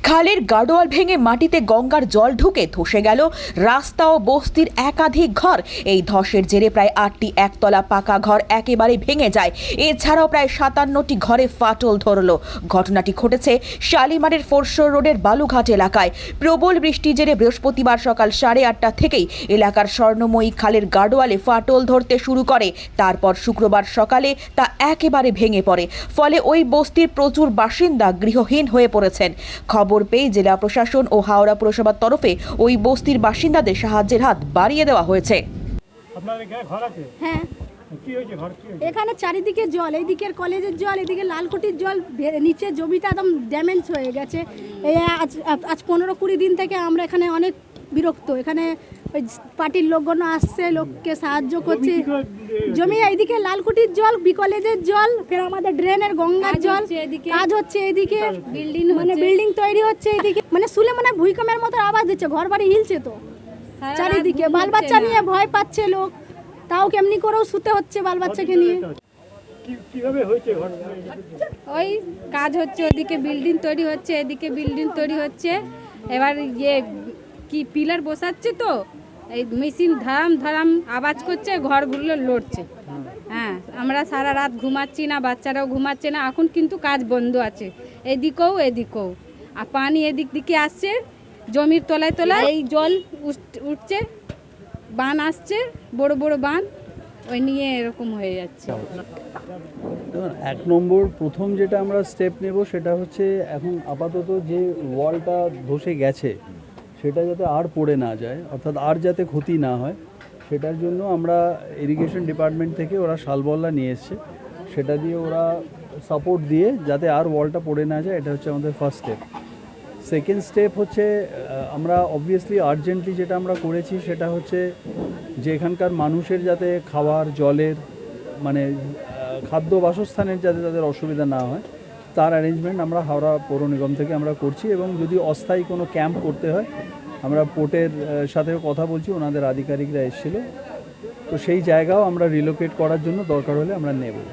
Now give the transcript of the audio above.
খালের গাডোয়াল ভেঙে মাটিতে গঙ্গার জল ঢুকে ধসে গেল রাস্তা ও বস্তির একাধিক ঘর। এই ধসের জেরে প্রায় 8টি একতলা পাকা ঘর একেবারে ভেঙে যায়। এছাড়াও প্রায় 57টি ঘরে ফাটল ধরল। ঘটনাটি ঘটেছে শালিমারের ফোরশোর রোডের বালুঘাট এলাকায়। প্রবল বৃষ্টির জেরে বৃহস্পতিবার সকাল 8:30 থেকেই এলাকার স্বর্ণময়ী খালের গাডোয়ালে ফাটল ধরতে শুরু করে। তারপর শুক্রবার সকালে তা একেবারে ভেঙে পড়ে। ফলে ওই বস্তির প্রচুর বাসিন্দা গৃহহীন হয়ে পড়েছেন। খবর পেয়ে জেলা প্রশাসন ও হাওড়া পুরসভার তরফে ওই বস্তির বাসিন্দাদের সাহায্যের হাত বাড়িয়ে দেওয়া হয়েছে। হ্যাঁ, এখানে চারিদিকে জল, এইদিকের কলেজের জল, এদিকে লালকুটির জল, নিচে জমিটা একদম ড্যামেজ হয়ে গেছে। এই আজ 15-20 দিন থেকে আমরা এখানে অনেক বিরক্ত। এখানে ওই পার্টির লোকজন আসছে, লোককে সাহায্য করছে। জমি এইদিকে লালকুটির জল, কলেজের জল, ফের আমাদের ড্রেনের গঙ্গার জল কাজ হচ্ছে। এইদিকে বিল্ডিং তৈরি হচ্ছে। এইদিকে শুলে ভূমিকম্পের মতো আওয়াজ দিচ্ছে, ঘর বাড়ি হিলছে। তো চারিদিকে বাল বাচ্চা নিয়ে ভয় পাচ্ছে লোক, তাও কেমনি করেও শুতে হচ্ছে বাল বাচ্চাকে নিয়ে। ওই কাজ হচ্ছে, ওদিকে বিল্ডিং তৈরি হচ্ছে, এদিকে বিল্ডিং তৈরি হচ্ছে। এবার কি পিলার বসাচ্ছে, তো এই মেশিন ধারাম ধারাম আওয়াজ করছে, ঘরগুলো লড়ছে। হ্যাঁ, আমরা সারা রাত ঘুমাচ্ছি না, বাচ্চারাও ঘুমাচ্ছে না। এখন কিন্তু কাজ বন্ধ আছে, এদিকেও। আর পানি এদিক দিকে আসছে, জমির তলায় এই জল উঠছে, বান আসছে, বড় বড় বান, ওই নিয়ে এরকম হয়ে যাচ্ছে। এক নম্বর প্রথম যেটা আমরা স্টেপ নেব সেটা হচ্ছে, এখন আপাতত যে ওয়ালটা ধসে গেছে সেটা যাতে আর পড়ে না যায়, অর্থাৎ আর যাতে ক্ষতি না হয়, সেটার জন্য আমরা ইরিগেশন ডিপার্টমেন্ট থেকে ওরা শালবল্লা নিয়ে এসছে, সেটা দিয়ে ওরা সাপোর্ট দিয়ে যাতে আর ওয়ালটা পড়ে না যায়, এটা হচ্ছে আমাদের ফার্স্ট স্টেপ। সেকেন্ড স্টেপ হচ্ছে, আমরা অবভিয়াসলি আর্জেন্টলি যেটা আমরা করেছি সেটা হচ্ছে যে এখানকার মানুষের যাতে খাওয়ার জলের খাদ্য বাসস্থানের যাতে তাদের অসুবিধা না হয়, তার অ্যারেঞ্জমেন্ট আমরা হাওড়া পৌর নিগম থেকে আমরা করছি। এবং যদি অস্থায়ী কোনো ক্যাম্প করতে হয়, আমরা পোর্টের সাথেও কথা বলছি, ওনাদের আধিকারিকরা এসেছিল, তো সেই জায়গাও আমরা রিলোকেট করার জন্য দরকার হলে আমরা নেব।